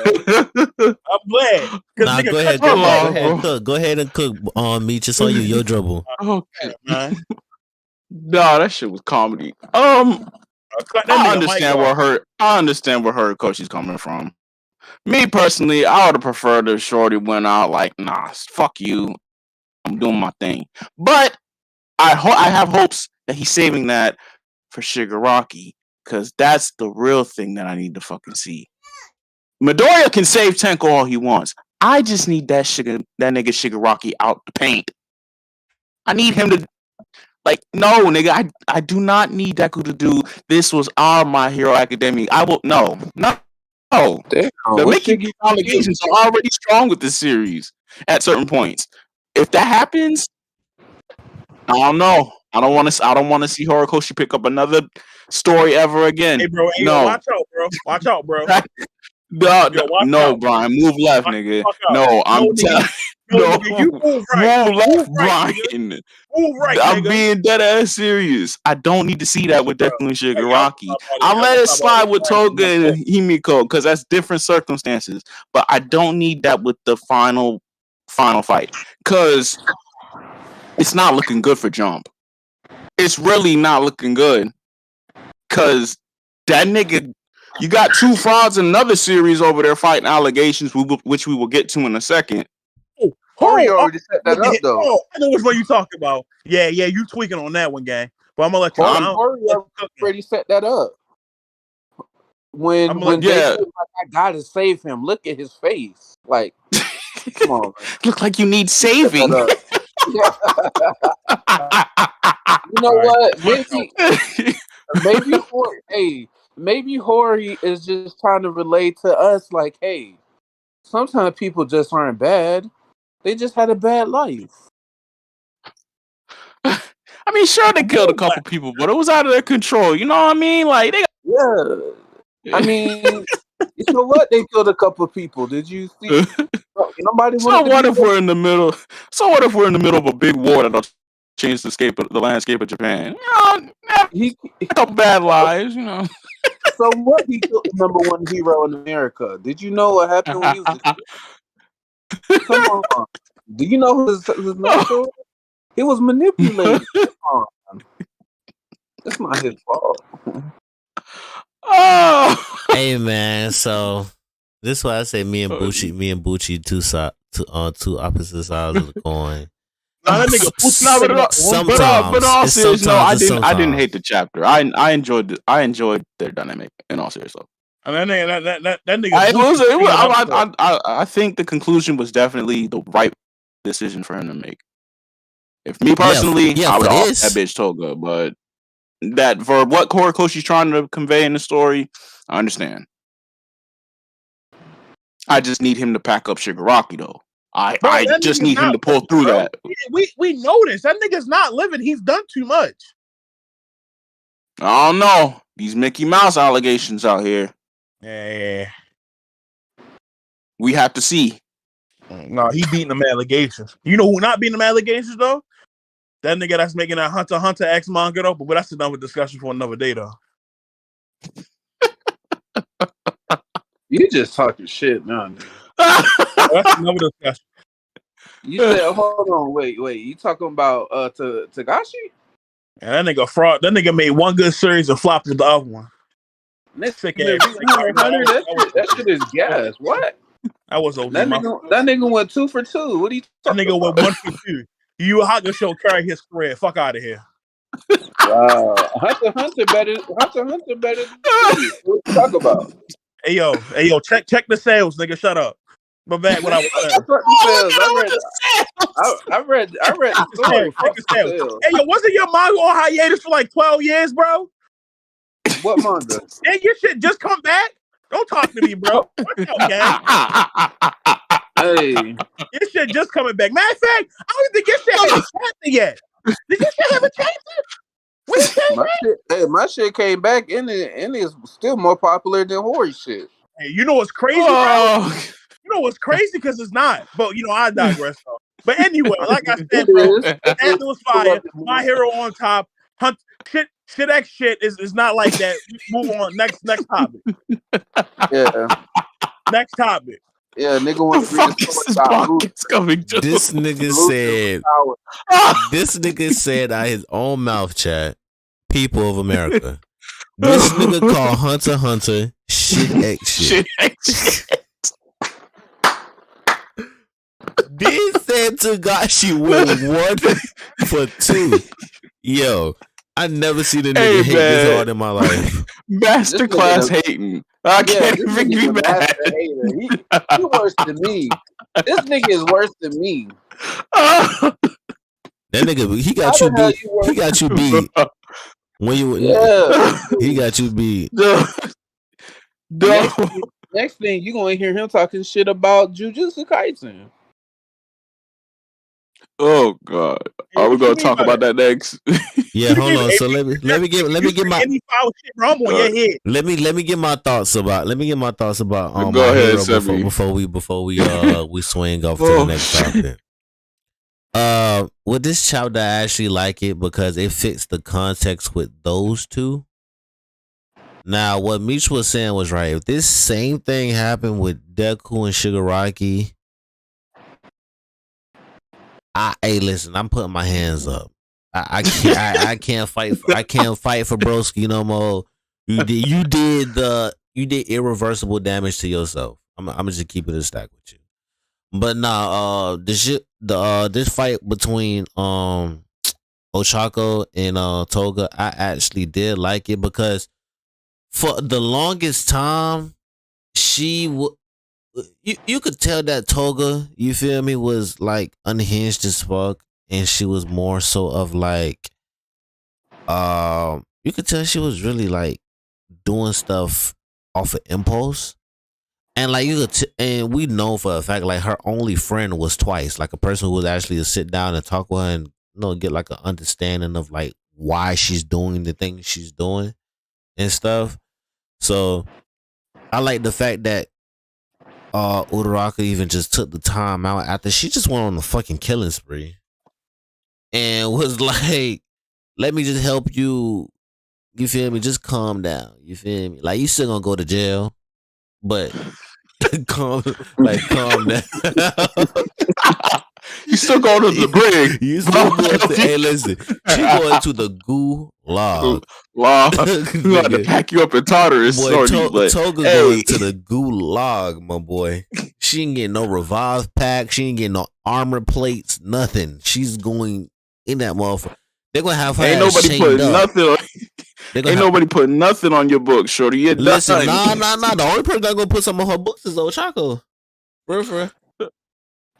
I'm glad. Nah, go ahead and cook. Me, just on you, your dribble. Okay, man. Nah, that shit was comedy. I understand where her coach is coming from. Me personally, I would have preferred if Shorty went out like, nah, fuck you. I'm doing my thing. But I have hopes that he's saving that for Shigaraki, because that's the real thing that I need to fucking see. Midoriya can save Tenko all he wants. I just need that nigga Shigaraki out the paint. I need him to, like, no, nigga, I do not need Deku to do this was our My Hero Academia. I will no. The Mickey allegations are already strong with this series at certain points. If that happens, I don't know. I don't want to see Horikoshi pick up another story ever again. Hey, bro. Hey, no. Watch out, bro. No, Brian. Move left, nigga. No, I'm telling no, you move right. Move left, Brian. Move right, I'm nigga. being dead ass serious. I don't need to see that with Deku and Shigaraki. I'll let it slide with Toga and Himiko because that's different circumstances. But I don't need that with the final fight because it's not looking good for Jump. It's really not looking good because that nigga. You got two frauds in another series over there fighting allegations, which we will get to in a second. Hori already set that up, though. I know which one you talking about. Yeah, you tweaking on that one, gang. But I'm gonna let you. Hori already set that up. When they said, like, I gotta save him, look at his face. Like, come on, look like you need saving. You know what? Maybe Hori is just trying to relate to us. Like, hey, sometimes people just aren't bad. They just had a bad life. I mean, sure, they killed a couple people, but it was out of their control. You know what I mean? Like, I mean, you know what? They killed a couple people. Did you see? Nobody. So what if we're in the middle? So what if we're in the middle of a big war that'll change the landscape of Japan? You know, a couple bad lives. You know. So what? He killed the #1 hero in America. Did you know what happened when he was? Come on. Do you know his natural? He was manipulated. Come on. That's not his fault. Oh. Hey man, so this is why I say me and Bucci two opposite sides of the coin. But all seriously, no, I didn't hate the chapter. I enjoyed their dynamic in all seriousness. I mean, that nigga. I think the conclusion was definitely the right decision for him to make. If me personally, I would off that bitch Toga, but that for what Horikoshi's trying to convey in the story, I understand. I just need him to pack up Shigaraki though. I just need him to pull through that. We know this. That nigga's not living. He's done too much. I don't know. These Mickey Mouse allegations out here. Yeah. We have to see. No, he beating them allegations. You know who not beating them allegations though? That nigga that's making that Hunter x Hunter X manga though. But that's another discussion for another day though. You just talking shit now. That's another discussion. You said, hold on, wait. You talking about Tagashi? And that nigga fraud. That nigga made one good series and flopped with the other one. That shit is gas. What? That was over. That nigga went 2 for 2. What are you talking about? That nigga went 1 for 2. Yu Hakusho carry his spread. Fuck out of here. Wow. Hunter better than you. What you talk about? Hey yo, check the sales, nigga. Shut up. But back when I was I read the story. Hey yo, wasn't your manga on hiatus for like 12 years, bro? What manga? Hey, your shit just come back? Don't talk to me, bro. What's up, gang? Hey. Your shit just coming back. Matter of fact, I don't think your shit has a chapter yet. Did your shit have a chapter? My shit came back and it's still more popular than Hori shit. Hey, you know what's crazy, bro? You know what's crazy because it's not. But you know, I digress though. But anyway, like I said, bro, that was fire. My hero on top. Shit is not like that. Move on. Next topic. Yeah. Next topic. Yeah, nigga want to read This nigga said out his own mouth chat, people of America. This nigga called Hunter x Hunter shit. This said Tagashi went 1 for 2. Yo, I never seen a nigga hate this hard in my life. Masterclass hating. I can't even be mad. He worse than me. This nigga is worse than me. That nigga, he got you beat. He got you beat. He got you beat. Next thing you gonna hear him talking shit about Jujutsu Kaisen. Oh God! Are we gonna talk about that next? Yeah, hold on. So let me get my let me get my thoughts about go ahead, before we swing off to the next topic. With this chapter, I actually like it because it fits the context with those two. Now, what Meech was saying was right. If this same thing happened with Deku and Shigaraki, hey, listen, I'm putting my hands up. I can't fight for Broski no more. You did irreversible damage to yourself. I'm gonna just keep it a stack with you. But nah, this fight between Ochako and Toga, I actually did like it because for the longest time you could tell that Toga, you feel me, was like unhinged as fuck, and she was more so of like, you could tell she was really like doing stuff off of impulse, and like and we know for a fact like her only friend was twice, like a person who was actually to sit down and talk with her and get like an understanding of like why she's doing the things she's doing and stuff. So I like the fact that Uraraka even just took the time out after she just went on the fucking killing spree and was like, let me just help you feel me, just calm down, you feel me, like you still gonna go to jail but calm down. You still going to the brig. You still going to, hey, listen, she going to the gulag. We got to pack you up in Tartarus. Toga going to the gulag, my boy. She ain't getting no revive pack. She ain't getting no armor plates, nothing. She's going in that motherfucker. They're going to have her ain't nobody putting nothing on. Ain't nobody put nothing on your book, shorty. You're Listen, done. nah. The only person that gonna put some on her books is 𝐿𝐿𝐿. For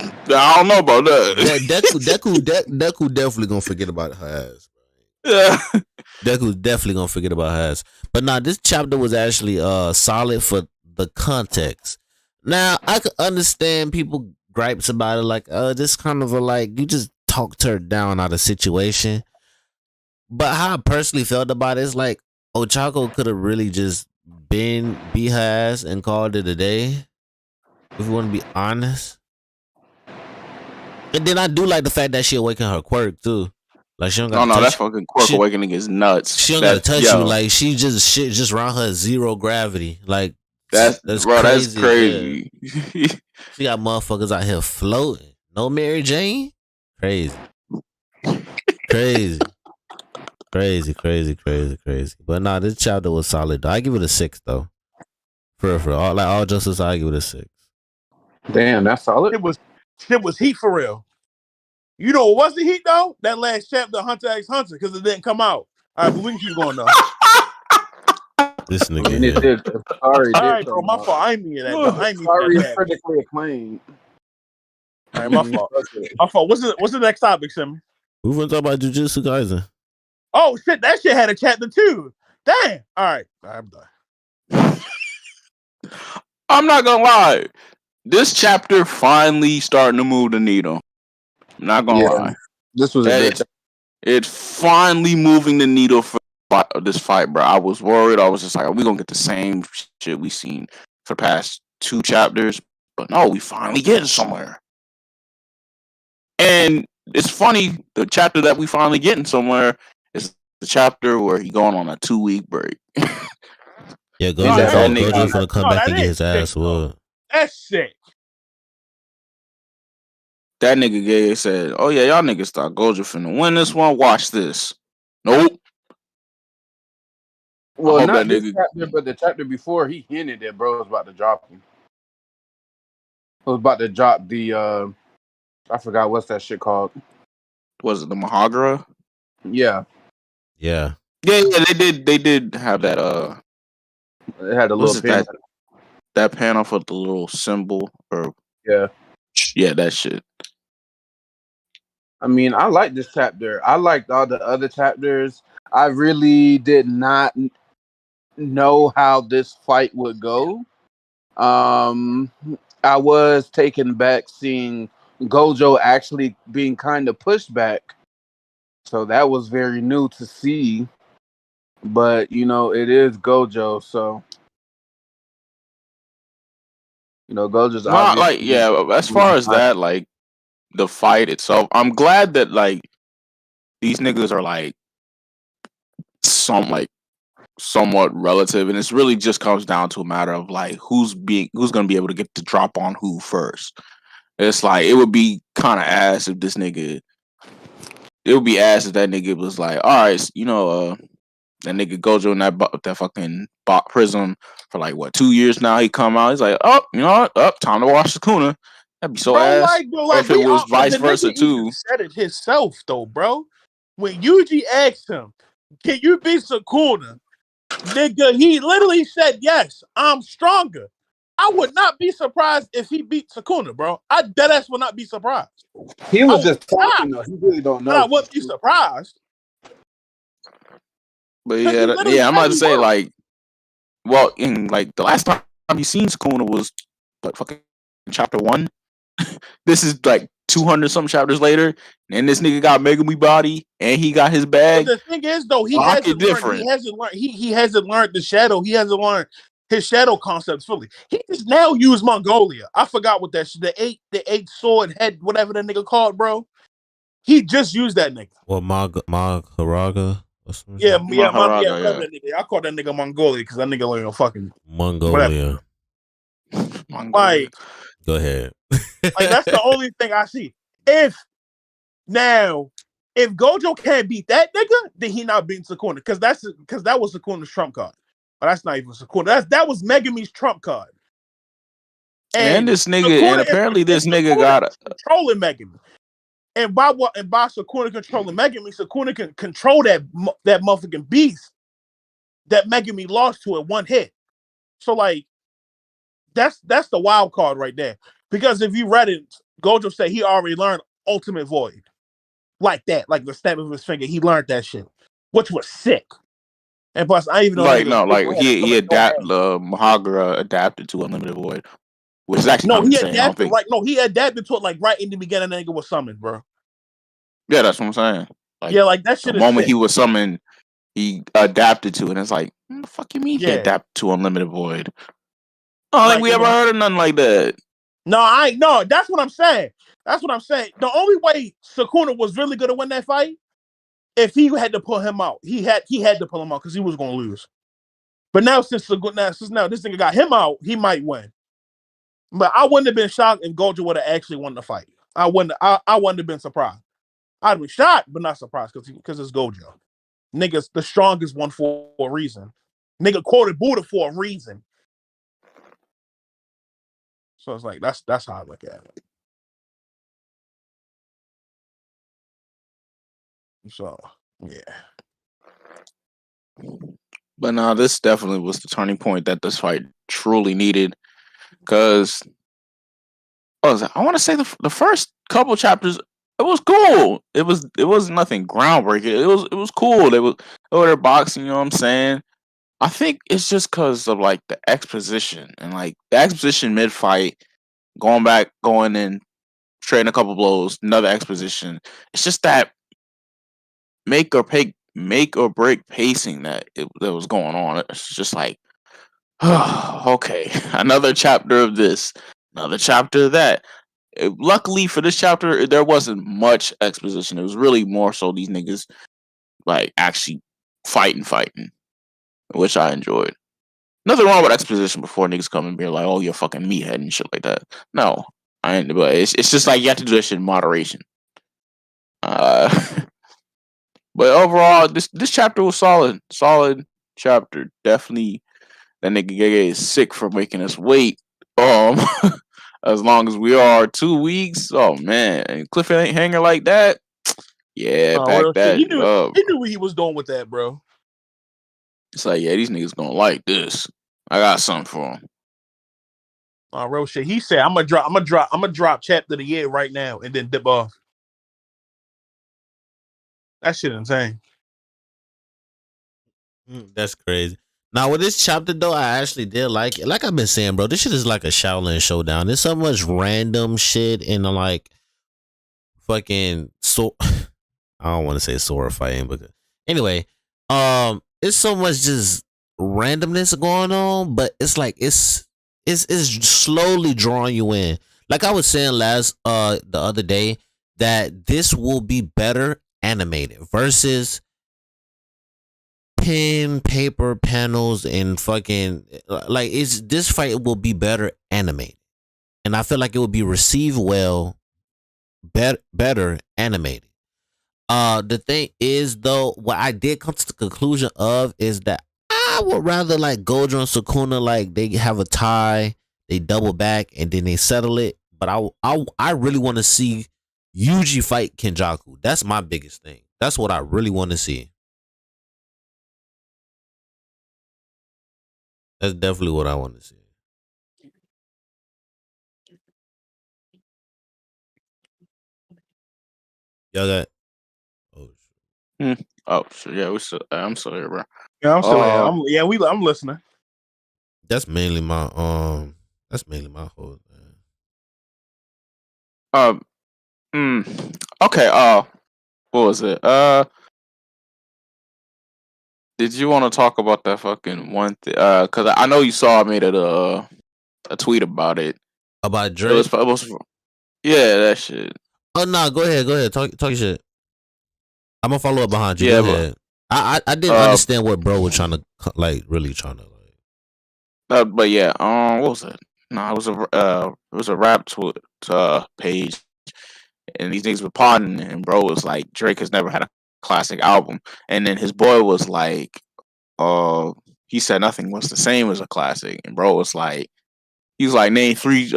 I don't know about that. Deku definitely gonna forget about her ass. Yeah. Deku's definitely gonna forget about her ass. But nah, this chapter was actually solid for the context. Now I could understand people gripes about it, like this kind of a like you just talked her down out of situation. But how I personally felt about it is like Ochako could have really just beat her ass and called it a day. If you want to be honest. And then I do like the fact that she awakened her quirk too. Like she don't got that fucking quirk awakening is nuts. She don't gotta touch you. Like she just shit just around her zero gravity. Like that's crazy. Yeah. She got motherfuckers out here floating. No Mary Jane? Crazy. Crazy. But nah, this chapter was solid though. I give it a 6 though. For all justice, I give it a 6. Damn, that's solid. It was heat for real. You know what was the heat though? That last chapter, Hunter x Hunter, because it didn't come out. All right, but we can keep going though. This nigga. Sorry, all right, bro. My fault. I ain't mean that. Sorry, critically acclaimed. All right, my fault. My fault. What's the next topic, Simon? We want to talk about Jujutsu Kaisen. Oh shit, that shit had a chapter too. Damn. All right, I'm done. I'm not gonna lie. This chapter finally starting to move the needle. I'm not gonna lie. This was it's finally moving the needle for this fight, bro. I was worried. I was just like, are we gonna get the same shit we seen for the past 2 chapters? But no, we finally getting somewhere. And it's funny, the chapter that we finally getting somewhere is the chapter where he going on a 2-week break. Yeah, Gojo's gonna come back and get his ass whooped. That's sick. That nigga gay said, "Oh yeah, y'all niggas thought Gojo finna win this one. Watch this." Nope. Well, not this chapter, but the chapter before, he hinted that bro was about to drop him. He was about to drop the I forgot what's that shit called. Was it the Mahagara? Yeah. Yeah. They did have that. It had a little panel. That panel for the little symbol, or yeah, that shit. I mean, I like this chapter. I liked all the other chapters. I really did not know how this fight would go. I was taken back seeing Gojo actually being kind of pushed back. So that was very new to see. But, you know, it is Gojo, so... You know, Gojo's not like, yeah, as far as that, like, the fight itself, I'm glad that, like, these niggas are, like, somewhat relative, and it's really just comes down to a matter of, like, who's gonna be able to get the drop on who first. It's like, it would be kind of ass if this nigga... It would be ass if that nigga was like, all right, you know, that nigga Gojo in that fucking prison for like what 2 years now. He come out, he's like, oh, you know what? Time to watch Sukuna. That'd be so ass. Like, if it was vice versa too. Said it himself though, bro. When Yuji asked him, "Can you beat Sukuna?" Nigga, he literally said, "Yes, I'm stronger." I would not be surprised if he beat Sukuna, bro. I deadass would not be surprised. He was just talking though. He really don't know. But I wouldn't be surprised. But yeah, I'm about to say, like, well, in like the last time you seen Sukuna was like fucking chapter 1. This is like 200 some chapters later, and this nigga got Megumi body, and he got his bag. But the thing is, though, he hasn't learned. He hasn't learned the shadow. He hasn't learned his shadow concepts fully. He just now used Mongolia. I forgot what that shit. The eight sword head, whatever that nigga called, bro. He just used that nigga. Well, Maharaga. Yeah. I call that nigga Mongolia because that nigga like a fucking Mongolia. Like, go ahead. Like, that's the only thing I see. If Gojo can't beat that nigga, then he not beating Sukuna because that was Sukuna's trump card. But that's not even Sukuna. That was Megumi's trump card. And this nigga, and apparently this nigga got controlling Megumi. And by Sukuna controlling Megumi, Sukuna can control that motherfucking beast that Megumi lost to it one hit. So like that's the wild card right there. Because if you read it, Gojo said he already learned Ultimate Void. Like that, like the snap of his finger. He learned that shit, which was sick. And plus, I even know he adapted. Mahagura adapted to Unlimited Void, which is actually he adapted he adapted to it like right in the beginning. Nigga was summoned, bro. Yeah, that's what I'm saying. Like, like that shit. The moment he was summoned, he adapted to it. And it's like, what the fuck you mean he adapted to Unlimited Void? I don't think we ever heard of nothing like that. No, that's what I'm saying. That's what I'm saying. The only way Sukuna was really gonna win that fight, if he had to pull him out, he had to pull him out because he was gonna lose. But now since this nigga got him out, he might win. But I wouldn't have been shocked if Gojo would have actually won the fight. I wouldn't have been surprised. I'd be shocked, but not surprised because it's Gojo. Nigga's the strongest one for a reason. Nigga quoted Buddha for a reason. So it's like that's how I look at it. So yeah. But no, this definitely was the turning point that this fight truly needed. Because I want to say the first couple chapters, it was cool. It was nothing groundbreaking. It was cool. They were boxing. You know what I'm saying? I think it's just because of like the exposition and like the exposition mid fight, going in, trading a couple blows, another exposition. It's just that make or break pacing that was going on. It's just like, okay, another chapter of this, another chapter of that. Luckily for this chapter, there wasn't much exposition. It was really more so these niggas like actually fighting, which I enjoyed. Nothing wrong with exposition before niggas come and be like, "Oh, you're fucking meathead" and shit like that. No, I ain't. But it's just like you have to do that shit in moderation. But overall, this chapter was solid chapter. Definitely, that nigga Gege is sick for making us wait. As long as we are 2 weeks. Oh man, and cliffhanger like that. Yeah, back that up. He knew what he was doing with that, bro. It's like, yeah, these niggas gonna like this. I got something for him. Real shit. He said, "I'm gonna drop chapter of the year right now and then dip off." That shit insane. That's crazy. Now with this chapter though, I actually did like it. Like I've been saying, bro, this shit is like a Shaolin showdown. There's so much random shit and like fucking I don't want to say sword fighting, but anyway, it's so much just randomness going on, but it's like it's slowly drawing you in. Like I was saying the other day that this will be better animated versus pen, paper, panels, and fucking like this fight will be better animated, and I feel like it will be received well, better animated. The thing is though, what I did come to the conclusion of is that I would rather like Gojo and Sukuna like they have a tie, they double back, and then they settle it. But I really want to see Yuji fight Kenjaku. That's my biggest thing. That's what I really want to see. That's definitely what I want to see. Y'all got oh shit. Yeah, I'm still here, bro. Yeah, I'm still here. I'm listening. That's mainly my whole thing. Okay, what was it? Did you want to talk about that fucking one thing? Cause I know you saw I made a tweet about it. About Drake? Yeah, that shit. Oh no, go ahead. Talk your shit. I'm gonna follow up behind you. Yeah, go ahead. I didn't understand what bro was trying to really trying to like. But yeah, what was it? No, it was a rap page, and these niggas were partying, and bro was like, Drake has never had a classic album, and then his boy was like, he said nothing was the same as a classic, and bro was like, he was like, name 3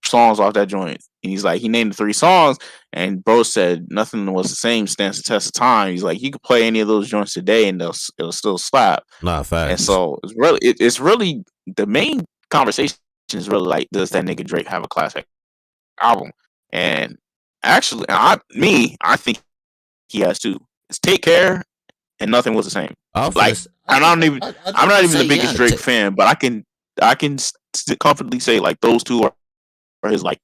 songs off that joint. And he's like, he named the 3 songs, and bro said Nothing Was the Same stands the test of time. He's like, you could play any of those joints today, and it'll still slap. Not facts. And so it's really the main conversation is really like, does that nigga Drake have a classic album? And actually, I think he has 2. It's Take Care and Nothing Was the Same. I'm not even the biggest Drake fan, but I can comfortably say like those 2 are his like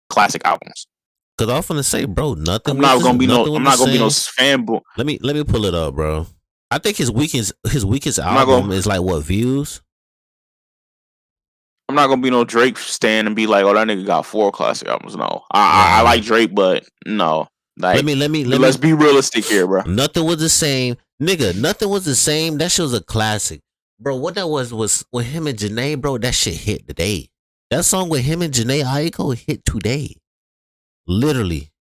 classic albums. Cause I was gonna say, bro, I'm not gonna be no fanboy. Let me pull it up, bro. I think his weakest album is like what, Views? I'm not gonna be no Drake stan and be like, oh, that nigga got 4 classic albums. No, I like Drake, but no. Like, let's be realistic here, bro. Nothing Was the Same, nigga. Nothing Was the Same. That shit was a classic, bro. What that was with him and Janae, bro. That shit hit today. That song with him and Janae Aiko hit today, literally.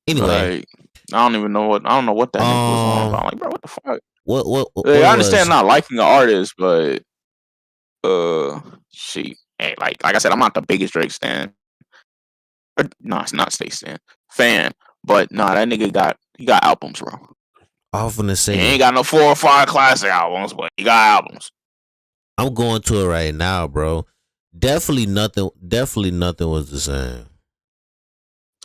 Anyway, like, I don't know what that nigga was on about. Like, bro, what the fuck? What I understand not liking the artist, but shit. Hey, like I said, I'm not the biggest Drake stan. No, it's not Stay Stan fan, but nah, that nigga got albums, bro. I was gonna say he ain't got no 4 or 5 classic albums, but he got albums. I'm going to it right now, bro. Definitely nothing was the same.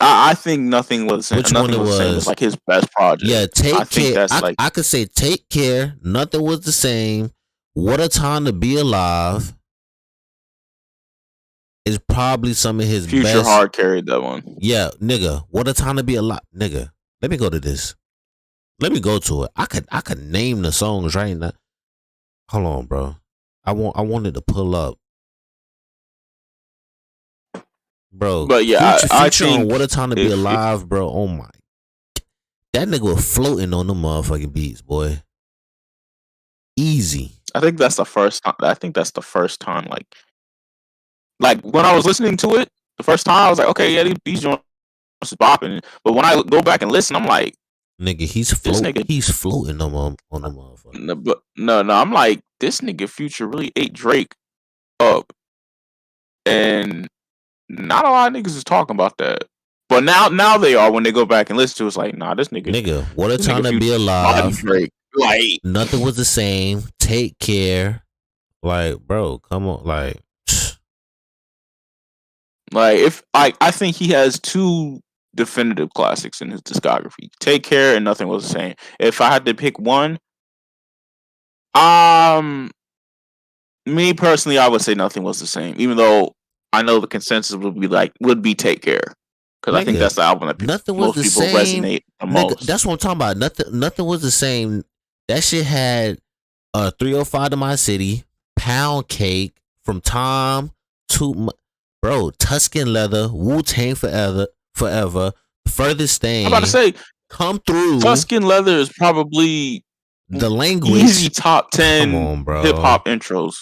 I think Nothing Was the Same. Which one it was? It was like his best project. Yeah, Take Care. I could say Take Care. Nothing Was the Same. What a Time to Be Alive is probably some of his Future best. Hard carried that one. Yeah, nigga. What a Time to Be Alive, nigga. Let me go to this. Let me go to it. I could name the songs right now. Hold on, bro. I wanted to pull up, bro. But yeah, I think on What a Time to Be Alive, bro. Oh my, that nigga was floating on the motherfucking beats, boy. Easy. I think that's the first time. Like when I was listening to it the first time, I was like, okay, yeah, these joints is bopping. But when I go back and listen, I'm like, nigga, he's floating on the motherfucker. No, I'm like, this nigga Future really ate Drake up, and not a lot of niggas is talking about that. But now they are when they go back and listen to it. It's like, nah, this nigga. What a Time to Be Alive. Drake. Like, Nothing Was the Same. Take Care. Like, bro, come on, like if I think he has 2 definitive classics in his discography. Take Care and Nothing Was the Same. If I had to pick one, me personally, I would say Nothing Was the Same. Even though I know the consensus would be Take Care, because I think that's the album that most people resonate the most. Nigga, that's what I'm talking about. Nothing Was the Same. That shit had 305 to My City, Pound Cake, From Time to Bro, Tuscan Leather, Wu-Tang Forever, Furthest Thing. I'm about to say, Come Through. Tuscan Leather is probably the language. Easy top 10 hip hop intros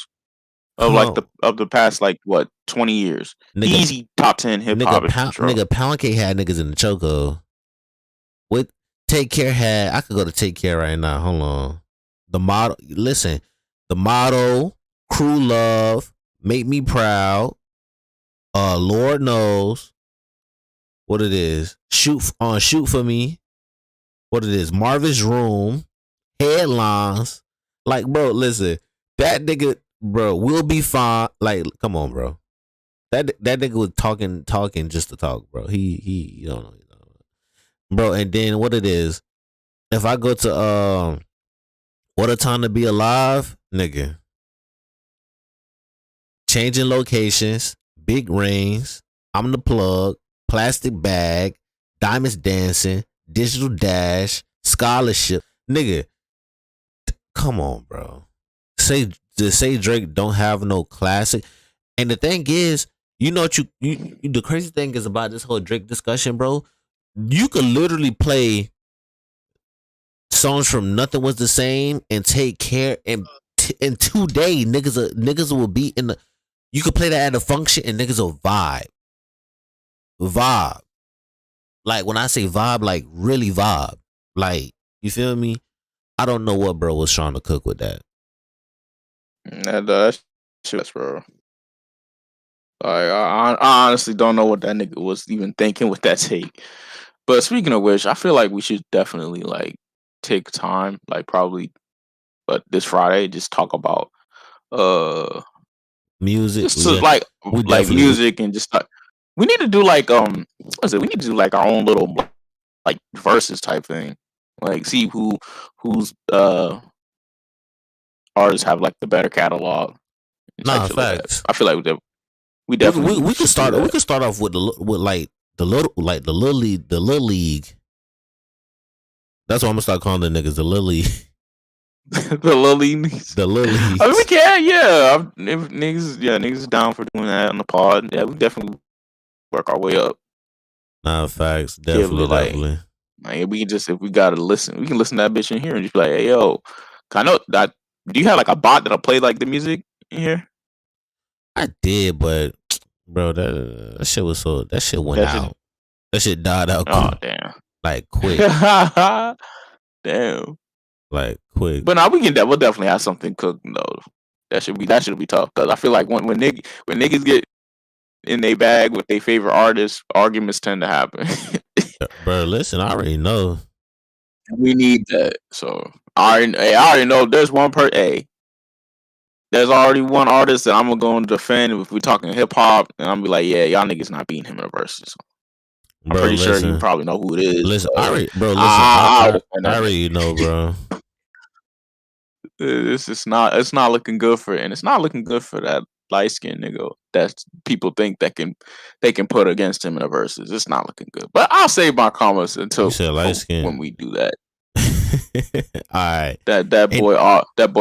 of the past 20 years. Nigga, easy top 10 hip hop intro. Nigga, Pound Cake had niggas in the choco. What Take Care had? I could go to Take Care right now. Hold on. The motto. Listen, the motto. Crew Love. Make Me Proud. Lord Knows what it is. Shoot For Me. What it is. Marvin's Room. Headlines. Like, bro, listen. That nigga, bro, Will Be Fine. Like, come on, bro. That nigga was talking just to talk, bro. He you don't know. Bro, and then what it is. If I go to What a Time to Be Alive, nigga. Changing Locations. Big Rings, I'm the Plug, Plastic Bag, Diamonds Dancing, Digital Dash, Scholarship. Nigga, come on, bro. Say Drake don't have no classic. And the thing is, you know what the crazy thing is about this whole Drake discussion, bro? You could literally play songs from Nothing Was the Same and Take Care, and in 2 days, niggas will be in the. You could play that at a function and niggas will vibe. Like when I say vibe, like really vibe. Like, you feel me? I don't know what bro was trying to cook with that. That's bro. I honestly don't know what that nigga was even thinking with that take. But speaking of which, I feel like we should definitely like take time, like probably, but this Friday, just talk about music. just to, like music and just like we need to do like what's it? We need to do like our own little like versus type thing, like see who's artists have like the better catalog. Nah, facts. I feel like we definitely we could start. We could start off with the little league. That's what I'm gonna start calling the niggas, the little league. The little leagues. The little leagues. I mean, we can, yeah. If niggas down for doing that on the pod. Yeah, we definitely work our way up. Nah, facts. Definitely. Like, we can just, if we gotta listen, we can listen to that bitch in here and just be like, hey, yo, I know that. Do you have like a bot that'll play like the music in here? I did, but bro, that shit was so. That shit went out. That shit died out. Oh damn! Like quick. Damn. Like quick. But now we'll definitely have something cooking though. That should be tough, because I feel like when niggas get in their bag with their favorite artists, arguments tend to happen. Bro, listen, I already know. We need that. So I already know there's one there's already one artist that I'm gonna go and defend if we're talking hip hop, and I'm gonna be like, yeah, y'all niggas not beating him in a versus. So I'm pretty sure you probably know who it is. Listen, I already know, bro. It's not looking good for it, and it's not looking good for that light skinned nigga that people think that they can put against him in a versus. It's not looking good. But I'll save my comments until when we do that. All right. That boy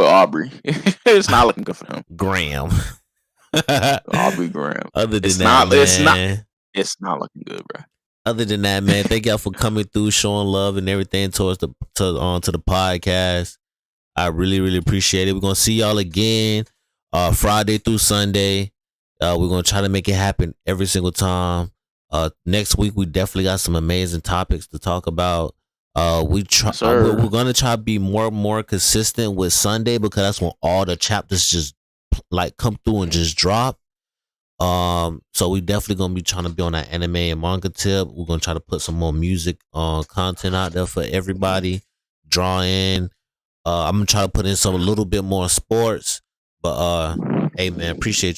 Aubrey. It's not looking good for him. Graham. Aubrey Graham. Other than that, it's not looking good, bro. Other than that, man, thank y'all for coming through, showing love and everything towards to the podcast. I really, really appreciate it. We're gonna see y'all again Friday through Sunday. We're gonna try to make it happen every single time. Next week we definitely got some amazing topics to talk about. We're gonna try to be more consistent with Sunday, because that's when all the chapters just like come through and just drop. So we definitely gonna be trying to be on that anime and manga tip. We're gonna try to put some more music content out there for everybody. Draw in. I'm gonna try to put in a little bit more sports. But hey man, appreciate you.